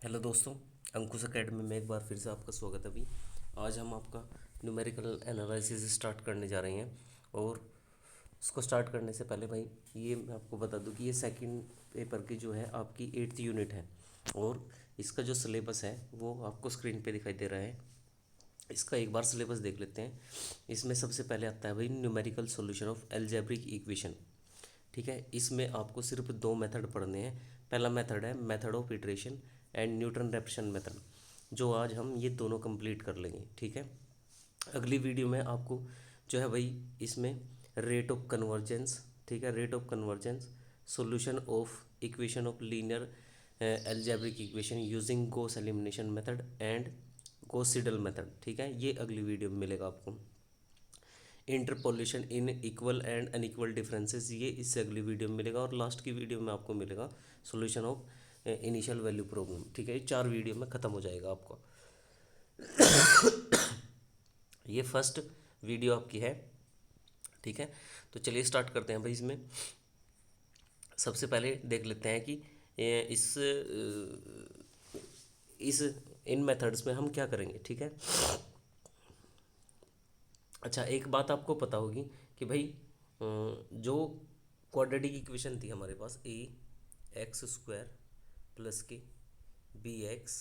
Hello दोस्तों, अंकुश academy में एक बार फिर से आपका स्वागत है। अभी आज हम आपका न्यूमेरिकल एनालिसिस स्टार्ट करने जा रहे हैं। और इसको स्टार्ट करने से पहले भाई ये मैं आपको बता दूं कि ये सेकंड पेपर की जो है आपकी 8th यूनिट है। और इसका जो सिलेबस है वो आपको स्क्रीन पे दिखाई दे रहा है। इसका एक बार सिलेबस देख लेते हैं। इसमें सबसे पहले आता है भाई numerical solution of algebraic equation. ठीक है, इसमें आपको सिर्फ दो मेथड पढ़ने हैं। पहला मेथड है method of iteration and Newton Raphson method, जो आज हम ये दोनों कंप्लीट कर लेंगे। ठीक है, अगली वीडियो में आपको जो है भाई इसमें रेट ऑफ कन्वर्जेंस, ठीक है, rate of convergence, solution of equation of linear algebraic equation using Gauss elimination method and Gauss Seidel method. ठीक है, ये अगली वीडियो में मिलेगा आपको। Interpolation in equal and unequal differences, ये इससे अगली वीडियो में मिलेगा। और लास्ट की वीडियो में आपको मिलेगा solution of initial value problem. ठीक है, ये 4 वीडियो में ख़त्म हो जाएगा आपका। ये फर्स्ट वीडियो आपकी है। ठीक है, तो चलिए स्टार्ट करते हैं भाई। इसमें सबसे पहले देख लेते हैं कि इस इन मेथड्स में हम क्या करेंगे। ठीक है, अच्छा एक बात आपको पता होगी कि भाई जो क्वाड्रेटिक इक्वेशन थी हमारे पास, ए एक्स स्क्वायर प्लस के बी एक्स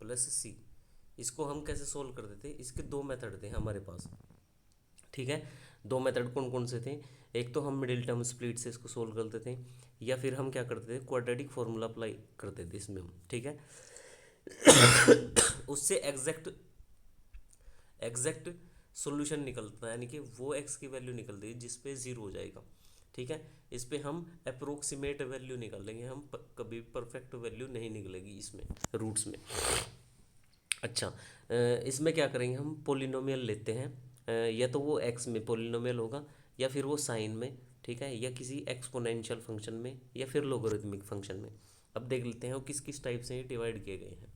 प्लस सी, इसको हम कैसे सोल्व करते थे। इसके दो मेथड थे हमारे पास। ठीक है, दो मेथड कौन कौन से थे। एक तो हम मिडिल टर्म स्प्लिट से इसको सोल्व करते थे, या फिर हम क्या करते थे, क्वाड्रेटिक फार्मूला अप्लाई करते थे इसमें हम। ठीक है, उससे एग्जैक्ट एग्जैक्ट सॉल्यूशन निकलता है, यानी कि वो एक्स की वैल्यू निकलती है जिस पे जीरो हो जाएगा। ठीक है, इस पे हम अप्रोक्सीमेट वैल्यू निकालेंगे, हम कभी परफेक्ट वैल्यू नहीं निकलेगी इसमें रूट्स में। अच्छा, इसमें क्या करेंगे, हम पोलिनोमियल लेते हैं। या तो वो एक्स में पोलिनोमियल होगा, या फिर वो साइन में, ठीक है, या किसी एक्सपोनेंशियल फंक्शन में, या फिर लोगरिथमिक फंक्शन में। अब देख लेते हैं वो किस किस टाइप से डिवाइड किए गए हैं।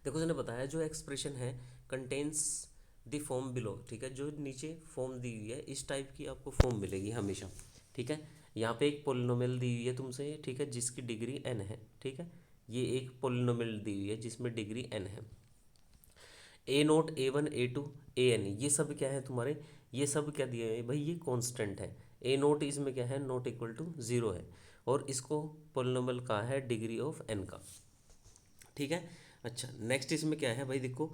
देखो मैंने बताया जो एक्सप्रेशन है कंटेन्स द फॉर्म बिलो। ठीक है, जो नीचे फॉर्म दी हुई है इस टाइप की आपको फॉर्म मिलेगी हमेशा। ठीक है, यहाँ पे एक पोलिनोमियल दी हुई है तुमसे, ठीक है, जिसकी डिग्री n है। ठीक है, ये एक पोलिनोमियल दी हुई है जिसमें डिग्री n है। A naught A one A two A N, ये सब क्या है तुम्हारे, ये सब क्या दिए हैं भाई, ये कांस्टेंट है। ए नोट इसमें क्या है, नॉट इक्वल टू ज़ीरो है, और इसको पोलिनोमियल का है डिग्री ऑफ n का। ठीक है, अच्छा नेक्स्ट इसमें क्या है भाई, देखो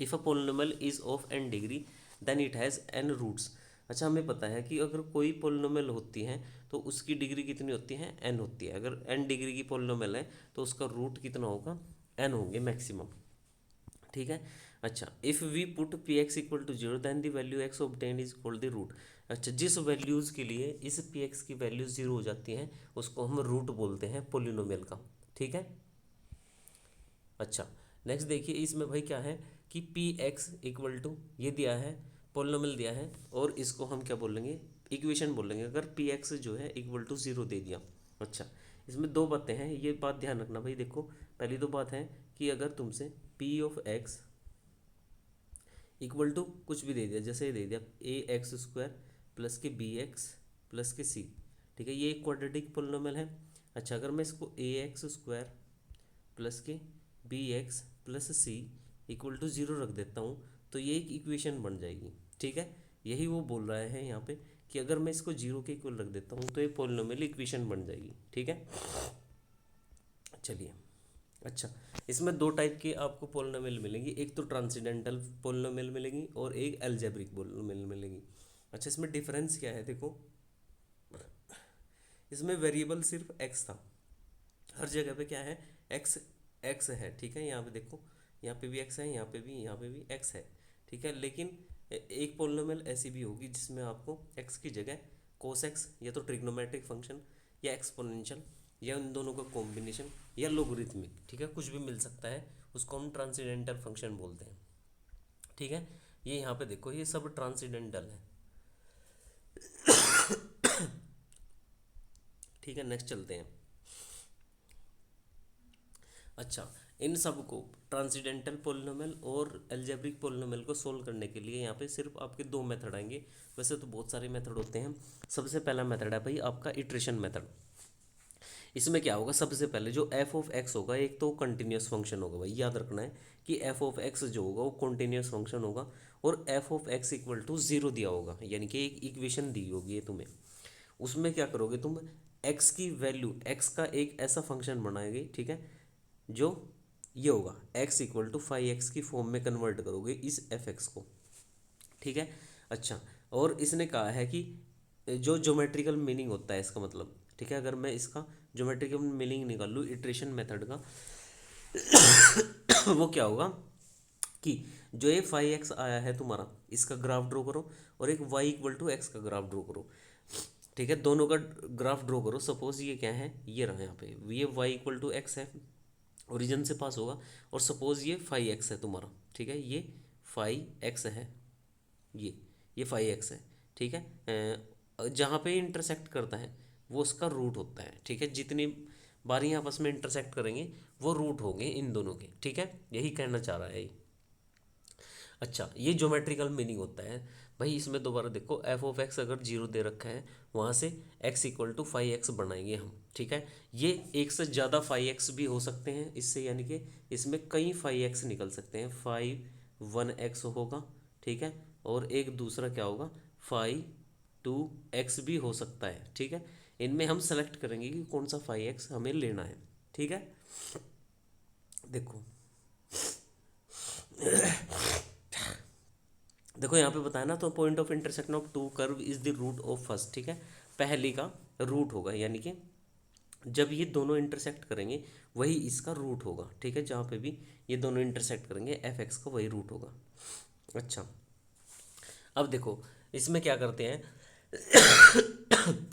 if a polynomial is of n degree then it has n roots. अच्छा हमें पता है कि अगर कोई पोलिनोमियल होती है तो उसकी डिग्री कितनी होती है, n होती है। अगर n डिग्री की पोलिनोमियल है तो उसका रूट कितना होगा, n होंगे मैक्सिमम। ठीक है, अच्छा if we put P X equal to zero then the value X obtain is called the root. अच्छा, जिस वैल्यूज़ के लिए इस पी एक्स की वैल्यू जीरो हो जाती है उसको हम रूट बोलते हैं पोलिनोमियल का। ठीक है, अच्छा नेक्स्ट देखिए इसमें भाई क्या है कि पी एक्स इक्वल टू ये दिया है, पोलिनोमियल दिया है, और इसको हम क्या बोलेंगे, इक्वेशन बोलेंगे अगर पी एक्स जो है इक्वल टू ज़ीरो दे दिया। अच्छा, इसमें दो बातें हैं, ये बात ध्यान रखना भाई। देखो पहली तो बात है कि अगर तुमसे P of x equal to कुछ भी दे दिया, जैसे ये दे दिया ए एक्स स्क्वायर प्लस के बी एक्स प्लस के सी, ठीक है, ये एक क्वाड्रेटिक पोलिनोमियल है। अच्छा, अगर मैं इसको ए एक्स स्क्वायर प्लस के b x plus c equal to zero रख देता हूँ तो ये एक इक्वेशन बन जाएगी। ठीक है, यही वो बोल रहा है यहाँ पे कि अगर मैं इसको जीरो के इक्वल रख देता हूँ तो ये पोलिनोमियल इक्वेशन बन जाएगी। ठीक है, चलिए अच्छा, इसमें दो टाइप के आपको पोलिनोमियल मिलेंगी, एक तो ट्रांसेंडेंटल पोलिनोमियल मिलेगी और एक अलजेब्रिक पोलिनोमियल मिलेगी। अच्छा, इसमें डिफरेंस क्या है, देखो इसमें वेरिएबल सिर्फ एक्स था, हर जगह पे क्या है, एक्स एक्स है। ठीक है, यहाँ पे देखो, यहाँ पे भी एक्स है, यहाँ पे भी एक्स है। ठीक है, लेकिन एक पोलिनोमियल ऐसी भी होगी जिसमें आपको एक्स की जगह कोस एक्स, या तो ट्रिग्नोमेट्रिक फंक्शन, या एक्सपोनेंशियल, या उन दोनों का कॉम्बिनेशन, या लोगरिथमिक। ठीक है, कुछ भी मिल सकता है, उसको हम ट्रांसेंडेंटल फंक्शन बोलते हैं। ठीक है, ये यहाँ पे देखो ये सब ट्रांसेंडेंटल है। ठीक है, नेक्स्ट चलते हैं। अच्छा, इन सब को ट्रांसेंडेंटल पोलिनोमियल और अलजेब्रिक पोलिनोमियल को सोल्व करने के लिए यहाँ पे सिर्फ आपके दो मेथड आएंगे। वैसे तो बहुत सारे मेथड होते हैं। सबसे पहला मेथड है भाई आपका इटरेशन मेथड। इसमें क्या होगा, सबसे पहले जो एफ ऑफ एक्स होगा एक तो कंटिन्यूस फंक्शन होगा, भाई याद रखना है कि एफ ऑफ एक्स जो होगा वो कंटिन्यूस फंक्शन होगा, और f of x equal to zero दिया होगा, यानी कि एक इक्वेशन दी होगी ये तुम्हें। उसमें क्या करोगे तुम, एक्स की वैल्यू, एक्स का एक ऐसा फंक्शन बनाएंगे, ठीक है, जो ये होगा x equal to five x की फॉर्म में कन्वर्ट करोगे इस एफ एक्स को, ठीक है। अच्छा, और इसने कहा है कि जो ज्योमेट्रिकल मीनिंग होता है इसका मतलब, ठीक है, अगर मैं इसका ज्योमेट्रिकल मीनिंग निकाल लूँ इटरेशन मेथड का वो क्या होगा कि जो ये फाइव एक्स आया है तुम्हारा, इसका ग्राफ ड्रॉ करो, और एक वाई इक्वल टू एक्स का ग्राफ ड्रॉ करो, ठीक है, दोनों का ग्राफ ड्रॉ करो। सपोज ये क्या है, ये रहा यहाँ पे, ये वाई इक्वल टू एक्स है, ओरिजिन से पास होगा, और सपोज ये फाइव एक्स है तुम्हारा, ठीक है, ये फाइव एक्स है, ये ये फाइव एक्स है, ठीक है। जहाँ पे इंटरसेक्ट करता है वो उसका रूट होता है, ठीक है, जितनी बारी आपस में इंटरसेक्ट करेंगे वो रूट होंगे इन दोनों के, ठीक है, यही कहना चाह रहा है ये। अच्छा, ये ज्योमेट्रिकल मीनिंग होता है भाई। इसमें दोबारा देखो, एफ ऑफ एक्स अगर जीरो दे रखा है, वहाँ से x equal to five x बनाएंगे हम, ठीक है। ये एक से ज़्यादा फाइव एक्स भी हो सकते हैं इससे, यानी कि इसमें कई फाइव एक्स निकल सकते हैं, फाइव वन एक्स होगा, ठीक है, और एक दूसरा क्या होगा, फाइव टू एक्स भी हो सकता है, ठीक है। इनमें हम सेलेक्ट करेंगे कि कौन सा फाइव एक्स हमें लेना है, ठीक है। देखो देखो यहाँ पे बताया ना, तो point of intersection of two curve is the root of first, ठीक है, पहली का रूट होगा, यानी कि जब ये दोनों इंटरसेक्ट करेंगे वही इसका रूट होगा, ठीक है, जहाँ पे भी ये दोनों इंटरसेक्ट करेंगे एफ एक्स का वही रूट होगा। अच्छा, अब देखो इसमें क्या करते हैं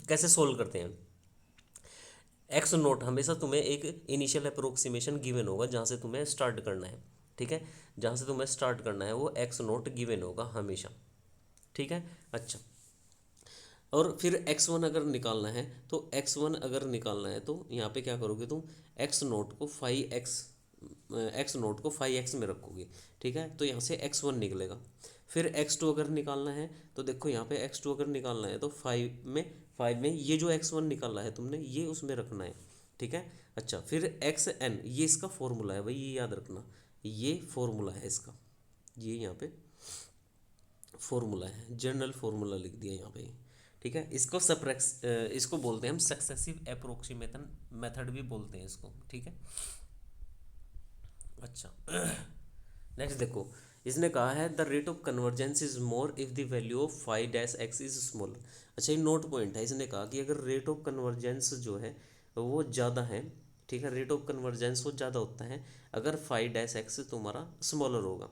कैसे सोल्व करते हैं। एक्स नोट हमेशा तुम्हें एक इनिशियल अप्रोक्सीमेशन गिवन होगा जहाँ से तुम्हें स्टार्ट करना है, ठीक है, जहाँ से तुम्हें स्टार्ट करना है वो एक्स नोट गिवन होगा हमेशा, ठीक है। अच्छा, और फिर एक्स वन अगर निकालना है, तो एक्स वन अगर निकालना है तो यहाँ पे क्या करोगे तुम, एक्स नोट को फाइव एक्स में रखोगे, ठीक है, तो यहाँ से एक्स वन निकलेगा। फिर एक्स टू अगर निकालना है तो देखो यहाँ पे एक्स टू अगर निकालना है तो फाइव में ये जो एक्स वन निकाला है तुमने ये उसमें रखना है, ठीक है। अच्छा, फिर एक्स एन, ये इसका फॉर्मूला है भाई, ये याद रखना, ये फॉर्मूला है इसका, ये यहाँ पे फॉर्मूला है, जनरल फॉर्मूला लिख दिया यहाँ पे, ठीक है। इसको बोलते हैं हम सक्सेसिव अप्रोक्सीमेशन मेथड भी बोलते हैं इसको, ठीक है। अच्छा नेक्स्ट देखो, इसने कहा है the rate of convergence is more if the value of five dash x is smaller. अच्छा, ये नोट पॉइंट है, इसने कहा कि अगर रेट ऑफ कन्वर्जेंस जो है वो ज़्यादा है, ठीक है, रेट ऑफ कन्वर्जेंस वो ज़्यादा होता है अगर फाइव डैश एक्स तुम्हारा स्मॉलर होगा,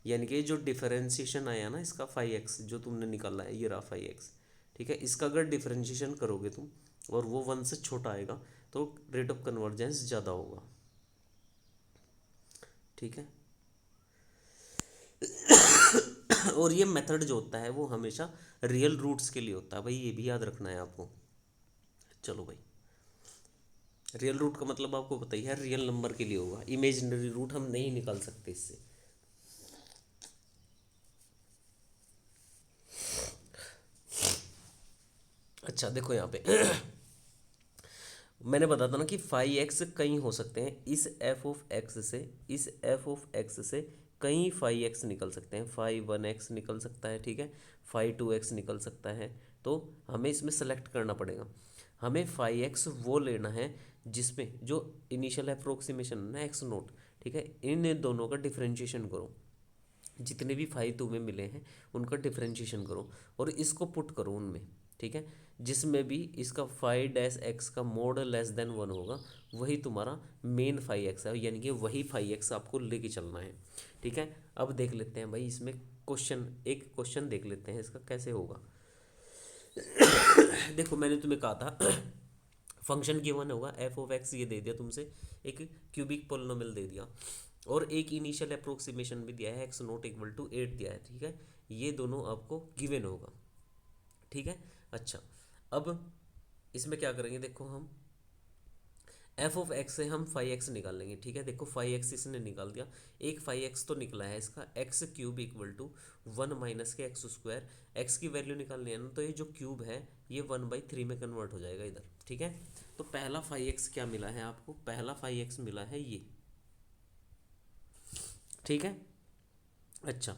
यानी कि जो डिफरेंशिएशन आया ना इसका फाइव एक्स जो तुमने निकाला है, ये रहा फाइव एक्स, ठीक है, इसका अगर डिफरेंशिएशन करोगे तुम और वो वन से छोटा आएगा तो रेट ऑफ कन्वर्जेंस ज़्यादा होगा, ठीक है। और ये मेथड जो होता है वो हमेशा रियल रूट्स के लिए होता है भाई, ये भी याद रखना है आपको। चलो भाई, रियल रूट का मतलब आपको पता ही है, रियल नंबर के लिए होगा, इमेजिनरी रूट हम नहीं निकाल सकते इससे। अच्छा देखो यहाँ पे मैंने बताया था ना कि फाइव एक्स कई हो सकते हैं, इस एफ ऑफ एक्स से कई फाइव एक्स निकल सकते हैं, फाइव वन एक्स निकल सकता है, ठीक है, फाइव टू एक्स निकल सकता है, तो हमें इसमें सेलेक्ट करना पड़ेगा। हमें फाइव एक्स वो लेना है जिसमें जो इनिशियल अप्रोक्सीमेशन है ना एक्स नोट, ठीक है, इन दोनों का डिफ्रेंशिएशन करो, जितने भी फाइव तुम्हें मिले हैं उनका डिफ्रेंशिएशन करो और इसको पुट करो उनमें, ठीक है, जिसमें भी इसका फाइव डैश एक्स का मोड लेस देन वन होगा वही तुम्हारा मेन फाइव एक्स है, यानी कि वही फाइव एक्स आपको लेके चलना है, ठीक है। अब देख लेते हैं भाई इसमें एक क्वेश्चन देख लेते हैं इसका कैसे होगा। देखो मैंने तुम्हें कहा था फंक्शन गिवन होगा एफ ऑफ एक्स, ये दे दिया तुमसे, एक क्यूबिक पोलिनोमियल दे दिया और एक इनिशियल अप्रोक्सीमेशन भी दिया है एक्स नोट इक्वल टू 8 दिया है, ठीक है, ये दोनों आपको गिवन होगा, ठीक है। अच्छा, अब इसमें क्या करेंगे देखो हम, एफ ऑफ एक्स से हम फाइव एक्स निकाल लेंगे। ठीक है, देखो फाइव एक्स इसने निकाल दिया, एक फाइव एक्स तो निकला है इसका, x cube equal to one minus के एक्स स्क्वायर। एक्स की वैल्यू निकालनी है ना, तो ये जो क्यूब है ये वन बाई थ्री में कन्वर्ट हो जाएगा इधर। ठीक है, तो पहला फाइव एक्स क्या मिला है आपको, पहला फाइव एक्स मिला है ये। ठीक है, अच्छा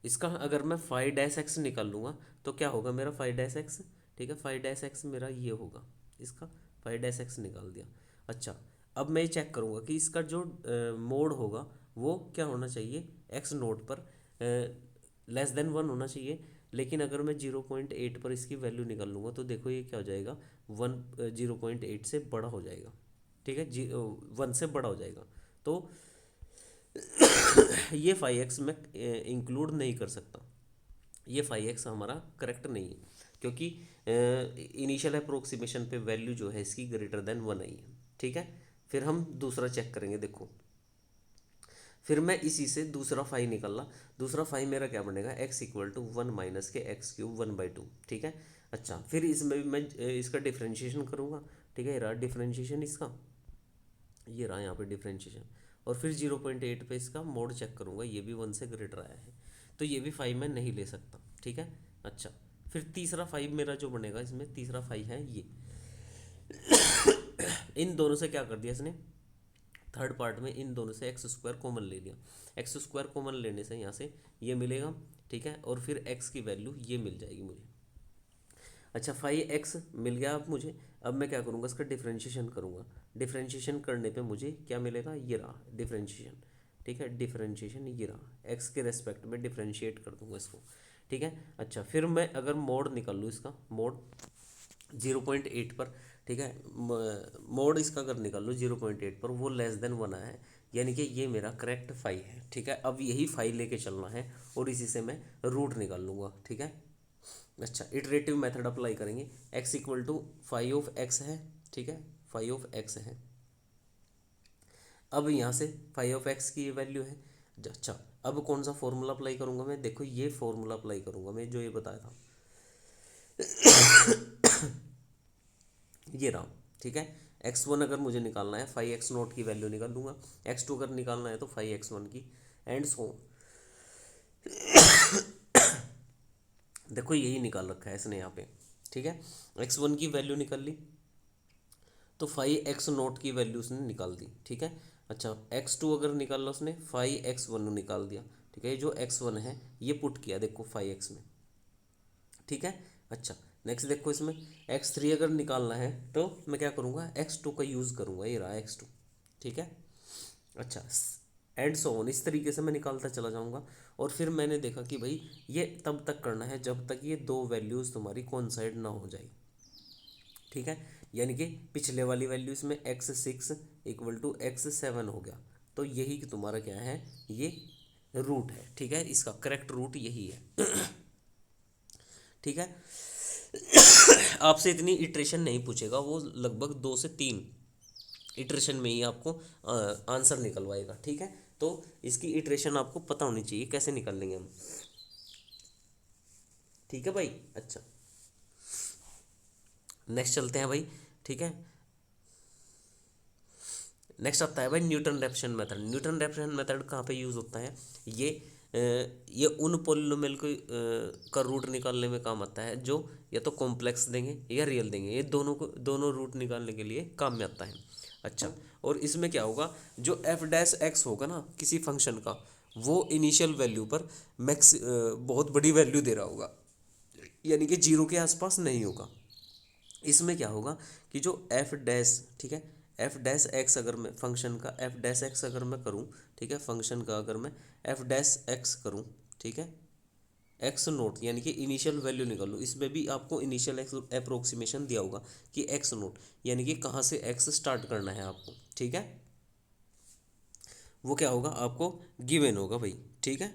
इसका अगर मैं फाइव डैश एक्स निकाल लूँगा तो क्या होगा मेरा फाइव डैश एक्स। ठीक है, फाइव डैश एक्स मेरा ये होगा, इसका फाइव डैश एक्स निकाल दिया। अच्छा, अब मैं चेक करूँगा कि इसका जो मोड होगा वो क्या होना चाहिए, एक्स नोट पर लेस देन वन होना चाहिए। लेकिन अगर मैं 0.8 पर इसकी वैल्यू निकाल लूँगा तो देखो ये क्या हो जाएगा, वन 0.8 से बड़ा हो जाएगा। ठीक है, जी वन से बड़ा हो जाएगा, तो ये फाइव एक्स मैं इंक्लूड नहीं कर सकता, ये फाइव एक्स हमारा करेक्ट नहीं है, क्योंकि इनिशियल अप्रोक्सीमेशन पे वैल्यू जो है इसकी ग्रेटर देन वन आई है। ठीक है, फिर हम दूसरा चेक करेंगे, देखो फिर मैं इसी से दूसरा फाइव निकाला, दूसरा फाइव मेरा क्या बनेगा, X equal to one minus के X cube one by two. ठीक है, अच्छा फिर इसमें भी मैं इसका डिफ्रेंशिएशन करूँगा। ठीक है, ये रहा डिफ्रेंशिएशन इसका, ये रहा यहाँ पे डिफ्रेंशिएशन, और फिर 0.8 पे इसका मोड चेक करूँगा, ये भी वन से ग्रेटर आया है, तो ये भी फाइव मैं नहीं ले सकता। ठीक है, अच्छा फिर तीसरा फाइव मेरा जो बनेगा, इसमें तीसरा फाइव है ये, इन दोनों से क्या कर दिया इसने, थर्ड पार्ट में इन दोनों से एक्स स्क्वायर कॉमन ले लिया, एक्स स्क्वायर कॉमन लेने से यहाँ से ये मिलेगा। ठीक है, और फिर एक्स की वैल्यू ये मिल जाएगी मुझे। अच्छा फाइव एक्स मिल गया अब मुझे, अब मैं क्या करूँगा, इसका डिफ्रेंशिएशन करूँगा, डिफ्रेंशिएशन करने पे मुझे क्या मिलेगा, ये रहा डिफ्रेंशिएशन। ठीक है, डिफ्रेंशिएशन ये रहा, एक्स के रेस्पेक्ट में डिफ्रेंशिएट कर दूँगा इसको। ठीक है, अच्छा फिर मैं अगर मोड निकाल लूँ इसका, मोड 0.8 पर। ठीक है, मोड इसका अगर निकाल लो 0.8 पर, वो लेस देन वन आया है, यानी कि ये मेरा करेक्ट फाइव है। ठीक है, अब यही फाइव लेके चलना है और इसी से मैं रूट निकाल लूँगा। ठीक है, अच्छा इटरेटिव मेथड अप्लाई करेंगे, x equal to five of x है। ठीक है, फाइव ऑफ एक्स है, अब यहाँ से फाइव ऑफ एक्स की ये वैल्यू है। अच्छा अब कौन सा फॉर्मूला अप्लाई करूँगा मैं, देखो ये फॉर्मूला अप्लाई करूँगा मैं जो ये बताया था, ये रहा। ठीक है, x1 अगर मुझे निकालना है फाइव एक्स नोट की वैल्यू निकाल लूँगा, x2 अगर निकालना है तो फाइव x1 की, एंड सो देखो यही निकाल रखा है इसने यहाँ पे। ठीक है, x1 की वैल्यू निकाल ली तो फाइव एक्स नोट की वैल्यू उसने निकाल दी। ठीक है, अच्छा x2 अगर निकाला उसने, फाइव x1 निकाल दिया। ठीक है, ये जो x1 है ये पुट किया देखो फाइव एक्स में। ठीक है, अच्छा नेक्स्ट देखो इसमें x3 अगर निकालना है तो मैं क्या करूँगा, x2 का यूज़ करूँगा, ये रहा x2। ठीक है, अच्छा एंड सो ऑन, इस तरीके से मैं निकालता चला जाऊँगा, और फिर मैंने देखा कि भाई ये तब तक करना है जब तक ये दो वैल्यूज़ तुम्हारी कोइंसाइड ना हो जाए। ठीक है, यानी कि पिछले वाली वैल्यू इसमें x6 इक्वल टू x7 हो गया, तो यही कि तुम्हारा क्या है, ये रूट है। ठीक है, इसका करेक्ट रूट यही है। ठीक है, आपसे इतनी इटरेशन नहीं पूछेगा, वो लगभग 2 से 3 इटरेशन में ही आपको आंसर निकलवाएगा। ठीक है, तो इसकी इटरेशन आपको पता होनी चाहिए कैसे निकालेंगे हम। ठीक है भाई, अच्छा नेक्स्ट चलते हैं भाई। ठीक है, नेक्स्ट आता है भाई Newton Raphson method. Newton Raphson method कहाँ पे यूज़ होता है, ये ये उन पोलिनोमियल को का रूट निकालने में काम आता है जो या तो कॉम्प्लेक्स देंगे या रियल देंगे, ये दोनों रूट निकालने के लिए काम में आता है। अच्छा, और इसमें क्या होगा, जो एफ डैश एक्स होगा ना किसी फंक्शन का, वो इनिशियल वैल्यू पर बहुत बड़ी वैल्यू दे रहा होगा, यानी कि जीरो के आसपास नहीं होगा। इसमें क्या होगा कि जो एफ डैश, ठीक है, एफ डैश एक्स अगर मैं फंक्शन का एफ डैश एक्स अगर मैं करूँ, ठीक है, फंक्शन का अगर मैं एफ डैश एक्स करूँ, ठीक है, एक्स नोट यानी कि इनिशियल वैल्यू निकालूँ, इसमें भी आपको इनिशियल अप्रोक्सीमेशन दिया होगा कि एक्स नोट यानी कि कहाँ से एक्स स्टार्ट करना है आपको। ठीक है, वो क्या होगा आपको गिवन होगा भाई। ठीक है,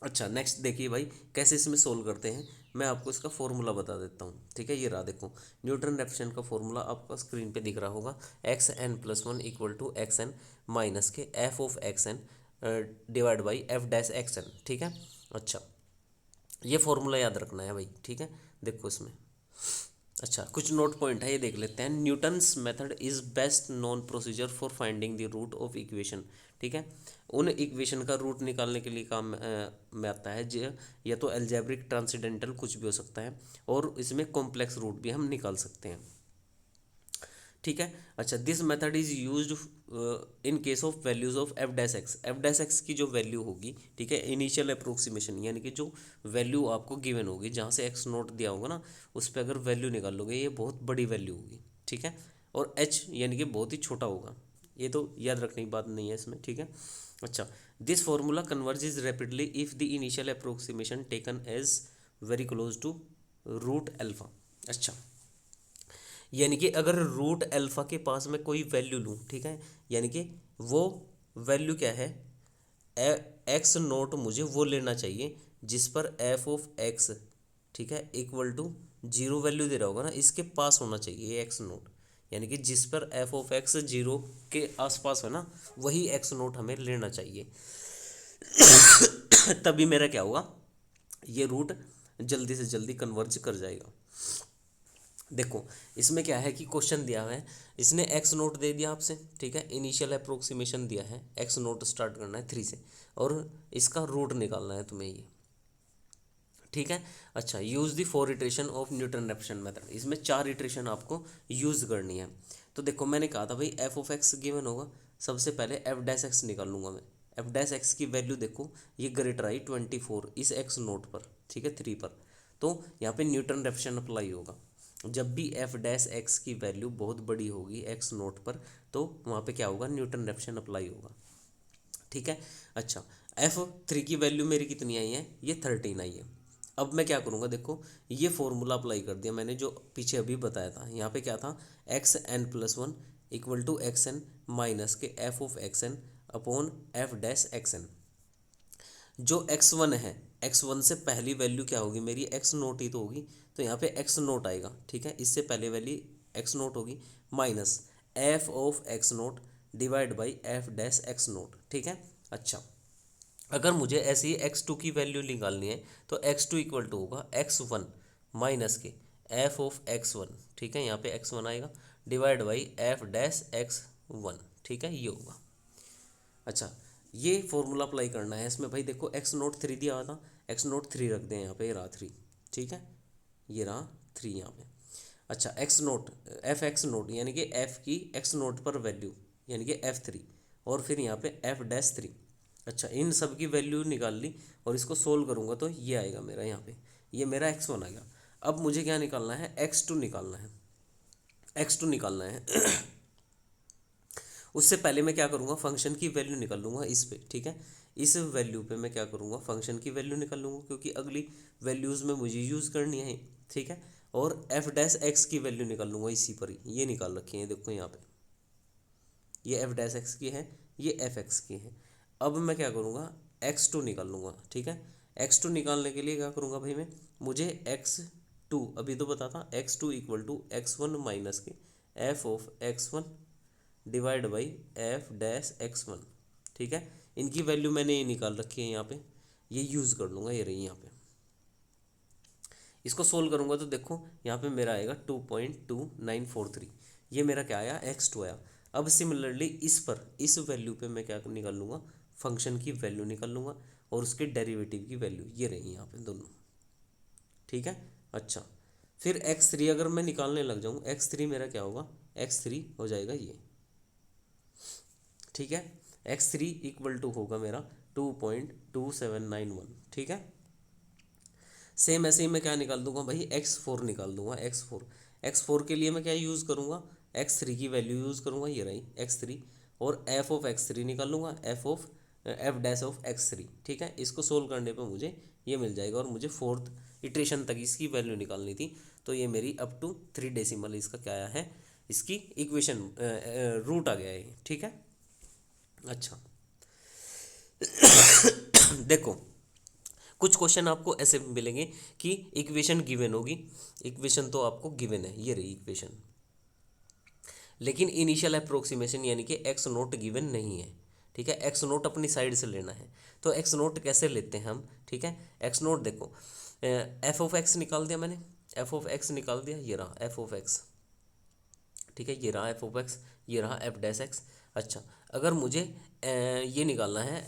अच्छा नेक्स्ट देखिए भाई कैसे इसमें सोल्व करते हैं, मैं आपको इसका फॉर्मूला बता देता हूँ। ठीक है, ये रहा देखो, न्यूटन रैप्सन का फॉर्मूला आपका स्क्रीन पे दिख रहा होगा, X N plus one equal to X N minus के F of X N divide by F dash X N. ठीक है, अच्छा ये फॉर्मूला याद रखना है भाई, ठीक है। देखो इसमें अच्छा कुछ नोट पॉइंट है, ये देख लेते हैं। Newton's method is best known procedure for finding the root of equation, ठीक है। उन इक्वेशन का रूट निकालने के लिए काम में आता है जो या तो एल्जेब्रिक ट्रांसेंडेंटल कुछ भी हो सकता है, और इसमें कॉम्प्लेक्स रूट भी हम निकाल सकते हैं, ठीक है। अच्छा this method is used in case of values of F dash x की जो वैल्यू होगी, ठीक है, इनिशियल अप्रोक्सीमेशन यानी कि जो वैल्यू आपको गिवन होगी जहाँ से एक्स नोट दिया होगा ना, उस पर अगर वैल्यू निकाल लोगे ये बहुत बड़ी वैल्यू होगी, ठीक है। और एच यानी कि बहुत ही छोटा होगा, ये तो याद रखने की बात नहीं है इसमें, ठीक है। अच्छा this formula converges rapidly if the initial approximation taken as very close to root alpha. अच्छा यानी कि अगर रूट अल्फ़ा के पास मैं कोई वैल्यू लूँ, ठीक है, यानी कि वो वैल्यू क्या है, एक्स नोट मुझे वो लेना चाहिए जिस पर एफ ऑफ एक्स, ठीक है, इक्वल टू जीरो वैल्यू दे रहा होगा ना, इसके पास होना चाहिए एक्स नोट, यानी कि जिस पर एफ ऑफ एक्स जीरो के आसपास है ना, वही एक्स नोट हमें लेना चाहिए। तभी मेरा क्या होगा, ये रूट जल्दी से जल्दी कन्वर्ज कर जाएगा। देखो इसमें क्या है कि क्वेश्चन दिया हुआ है, इसने एक्स नोट दे दिया आपसे, ठीक है, इनिशियल अप्रोक्सीमेशन दिया है, एक्स नोट स्टार्ट करना है 3 से, और इसका रूट निकालना है तुम्हें ये, ठीक है। अच्छा use the 4 iteration of Newton Raphson method, इसमें 4 इटरेशन आपको यूज़ करनी है। तो देखो मैंने कहा था भाई एफ ऑफ एक्स गिवन होगा, सबसे पहले एफ डैश एक्स निकाल लूँगा मैं। एफ डैश एक्स की वैल्यू देखो ये ग्रेटर आई 24 इस एक्स नोट पर, ठीक है, 3 पर, तो यहाँ पे न्यूटन रेफसन अप्लाई होगा। जब भी एफ डैश एक्स की वैल्यू बहुत बड़ी होगी एक्स नोट पर, तो वहाँ पे क्या होगा, न्यूटन रेफसन अप्लाई होगा, ठीक है। अच्छा एफ थ्री की वैल्यू मेरी कितनी आई है, ये 13 आई है। अब मैं क्या करूँगा, देखो ये फॉर्मूला अप्लाई कर दिया मैंने जो पीछे अभी बताया था, यहाँ पे क्या था, X N plus one equal to X N minus के F of X N upon F dash X N. जो एक्स वन है, एक्स वन से पहली वैल्यू क्या होगी मेरी, एक्स नोट ही तो होगी, तो यहाँ पे एक्स नोट आएगा, ठीक है, इससे पहले वैल्यू एक्स नोट होगी minus F of x note divide by F dash x note, ठीक है। अच्छा अगर मुझे ऐसी एक्स टू की वैल्यू निकालनी है तो एक्स टू इक्वल टू होगा एक्स वन माइनस के एफ ऑफ एक्स वन, ठीक है, यहाँ पे एक्स वन आएगा divide by F dash X one, ठीक है, ये होगा। अच्छा ये फॉर्मूला अप्लाई करना है इसमें भाई, देखो एक्स नोट 3 दिया हुआ था, एक्स नोट 3 रख दें यहाँ पे, ये रहा 3, ठीक है, ये रहा 3 यहाँ पे। अच्छा x note F x note यानी कि एफ की एक्स नोट पर वैल्यू यानी कि F3, और फिर यहाँ पे एफ डैश 3। अच्छा इन सब की वैल्यू निकाल ली और इसको सोल्व करूँगा तो ये आएगा मेरा, यहाँ पे ये मेरा x1 आ गया। अब मुझे क्या निकालना है, x2 निकालना है, x2 निकालना है। उससे पहले मैं क्या करूँगा, फंक्शन की वैल्यू निकाल लूँगा इस पे, ठीक है, इस वैल्यू पे मैं क्या करूँगा, फंक्शन की वैल्यू निकाल लूँगा क्योंकि अगली वैल्यूज़ में मुझे यूज़ करनी है, ठीक है। और एफ डैश एक्स की वैल्यू निकाल लूँगा इसी पर ही, ये निकाल रखी है देखो यहाँ पे, ये एफ डैश एक्स की है, ये एफ एक्स की है। अब मैं क्या करूँगा, एक्स टू निकाल लूँगा, ठीक है। एक्स टू निकालने के लिए क्या करूँगा भाई मैं, मुझे एक्स टू अभी तो बता था, X two equal to X one minus के F of X one divide by F dash X one, ठीक है। इनकी वैल्यू मैंने ये निकाल रखी है यहाँ पे, ये यूज़ कर लूँगा, ये रही यहाँ पे। इसको सोल्व करूँगा तो देखो यहाँ पे मेरा आएगा 2.2943, ये मेरा क्या आया, एक्स टू आया। अब सिमिलरली इस पर इस वैल्यू पे मैं क्या निकाल लूँगा, फंक्शन की वैल्यू निकाल लूँगा और उसके डेरिवेटिव की वैल्यू ये रही यहाँ पे दोनों, ठीक है। अच्छा फिर x3 अगर मैं निकालने लग जाऊँ, x3 मेरा क्या होगा, x3 हो जाएगा ये, ठीक है, x3 इक्वल टू होगा मेरा 2.2791, ठीक है। सेम ऐसे ही मैं क्या निकाल दूंगा भाई, x4 निकाल दूंगा, x4 के लिए मैं क्या यूज़ करूँगा, x3 की वैल्यू यूज़ करूँगा, ये रही x3, और f ऑफ x3 निकाल लूँगा, एफ डैश ऑफ x3, ठीक है। इसको सोल्व करने पे मुझे ये मिल जाएगा और मुझे 4th इटरेशन तक इसकी वैल्यू निकालनी थी, तो ये मेरी अप टू 3 डेसिमल इसका क्या आया है, इसकी इक्वेशन रूट आ गया है, ठीक है। अच्छा देखो कुछ क्वेश्चन आपको ऐसे मिलेंगे कि इक्वेशन गिवन होगी, इक्वेशन तो आपको गिवन है, ये रही इक्वेशन, लेकिन इनिशियल अप्रोक्सीमेशन यानी कि एक्स नोट गिवन नहीं है, ठीक है, एक्स नोट अपनी साइड से लेना है। तो एक्स नोट कैसे लेते हैं हम, ठीक है। एक्स नोट देखो, एफ ऑफ एक्स निकाल दिया मैंने, एफ ऑफ एक्स निकाल दिया, ये रहा एफ ऑफ एक्स, ठीक है, ये रहा एफ ऑफ एक्स, ये रहा एफ डैश एक्स। अच्छा, अगर मुझे ये निकालना है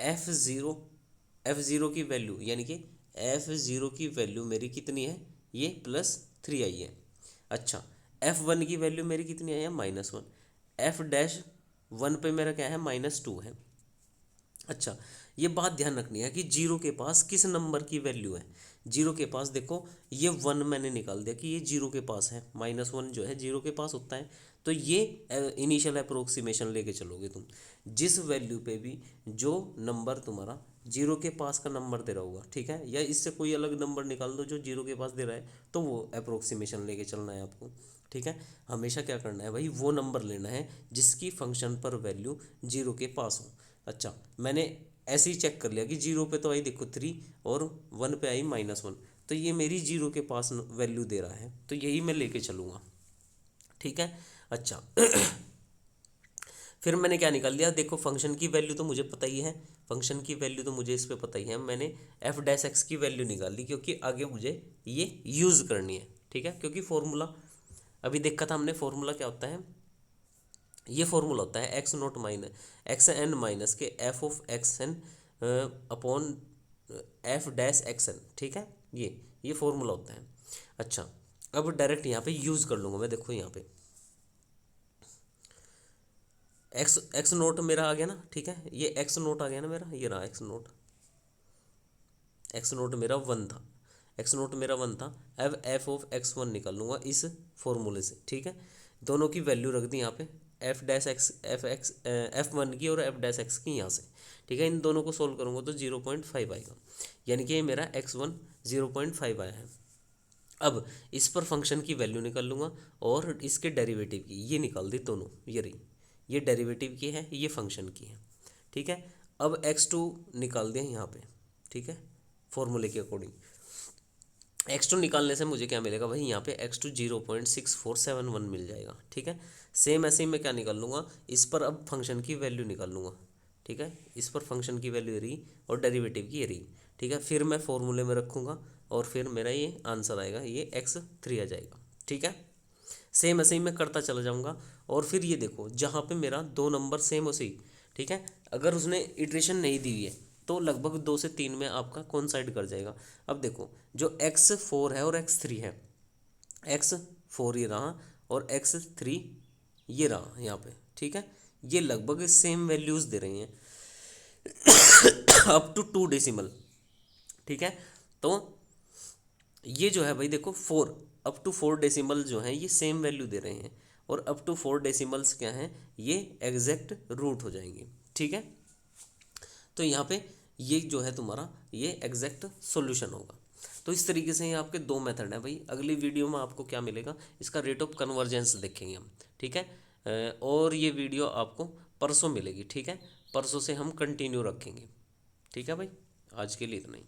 एफ ज़ीरो की वैल्यू, यानी कि एफ ज़ीरो की वैल्यू मेरी कितनी है, ये +3 आई है। अच्छा, एफ वन की वैल्यू मेरी कितनी आई है, -1। एफ डैश वन पे मेरा क्या है, -2 है। अच्छा, ये बात ध्यान रखनी है कि जीरो के पास किस नंबर की वैल्यू है। जीरो के पास देखो, ये 1 मैंने निकाल दिया कि ये जीरो के पास है, -1 जो है जीरो के पास होता है। तो ये इनिशियल अप्रोक्सीमेशन लेके चलोगे तुम, जिस वैल्यू पे भी जो नंबर तुम्हारा जीरो के पास का नंबर दे रहा होगा, ठीक है, या इससे कोई अलग नंबर निकाल दो जो जीरो के पास दे रहा है, तो वो अप्रोक्सीमेशन लेके चलना है आपको, ठीक है। हमेशा क्या करना है भाई, वो नंबर लेना है जिसकी फंक्शन पर वैल्यू जीरो के पास हो। अच्छा, मैंने ऐसे ही चेक कर लिया कि जीरो पे तो आई देखो 3 और 1 पे आई -1, तो ये मेरी जीरो के पास वैल्यू दे रहा है, तो यही मैं लेके चलूँगा, ठीक है। अच्छा फिर मैंने क्या निकाल लिया, देखो फंक्शन की वैल्यू तो मुझे पता ही है, फंक्शन की वैल्यू तो मुझे इस पे पता ही है, मैंने एफ डैश एक्स की वैल्यू निकाल ली, क्योंकि आगे मुझे ये यूज़ करनी है, ठीक है। क्योंकि फॉर्मूला अभी देखा था हमने, फॉर्मूला क्या होता है, ये फॉर्मूला होता है X naught X N minus के F of X N upon F dash X N, ठीक है, ये फॉर्मूला होता है। अच्छा, अब डायरेक्ट यहाँ पे यूज़ कर लूँगा मैं, देखो यहाँ पे एक्स नोट मेरा आ गया ना, ठीक है, ये एक्स नोट आ गया ना मेरा, ये रहा एक्स नोट, एक्स नोट मेरा 1 था, एक्स नोट मेरा 1 था। अब एफ ऑफ एक्स वन निकाल लूँगा इस फॉर्मूले से, ठीक है। दोनों की वैल्यू रख दी यहाँ पे, F dash x F one की और एफ डैश एक्स की यहाँ से, ठीक है। इन दोनों को सोल्व करूँगा तो 0.5 आएगा, यानी कि ये मेरा x1 0.5 आया है। अब इस पर फंक्शन की वैल्यू निकाल लूँगा और इसके डेरिवेटिव की, ये निकाल दी दोनों, ये रही, ये डेरिवेटिव की है, ये फंक्शन की है, ठीक है। अब x2 निकाल दिया यहाँ पे, ठीक है, फॉर्मूले के अकॉर्डिंग। x2 निकालने से मुझे क्या मिलेगा भाई, यहाँ पे x2 0.6471 मिल जाएगा, ठीक है। सेम ऐसे ही मैं क्या निकाल लूँगा, इस पर अब फंक्शन की वैल्यू निकाल लूँगा, ठीक है, इस पर फंक्शन की वैल्यू रही और डेरिवेटिव की ये रही, ठीक है। फिर मैं फॉर्मूले में रखूँगा और फिर मेरा ये आंसर आएगा, ये x3 आ जाएगा, ठीक है। सेम ऐसे ही मैं करता चला जाऊँगा और फिर ये देखो, जहाँ पे मेरा दो नंबर सेम उसी, ठीक है, अगर उसने इटरेशन नहीं दी हुई है तो लगभग 2 से 3 में आपका कोइंसाइड कर जाएगा। अब देखो, जो x4 है और x3 है, x4 ये रहा और x3 ये रहा यहाँ पे, ठीक है, ये लगभग सेम वैल्यूज़ दे रही हैं अप टू 2 डेसिमल, ठीक है। तो ये जो है भाई देखो, 4 अप टू 4 डेसिमल जो हैं ये सेम वैल्यू दे रहे हैं, और अप टू 4 डेसिमल्स क्या हैं, ये एग्जैक्ट रूट हो जाएंगे, ठीक है। तो यहाँ पे ये जो है तुम्हारा ये एग्जैक्ट सॉल्यूशन होगा। तो इस तरीके से ये आपके दो मेथड हैं भाई। अगली वीडियो में आपको क्या मिलेगा, इसका रेट ऑफ कन्वर्जेंस देखेंगे हम, ठीक है। और ये वीडियो आपको परसों मिलेगी, ठीक है, परसों से हम कंटिन्यू रखेंगे, ठीक है भाई। आज के लिए इतना ही।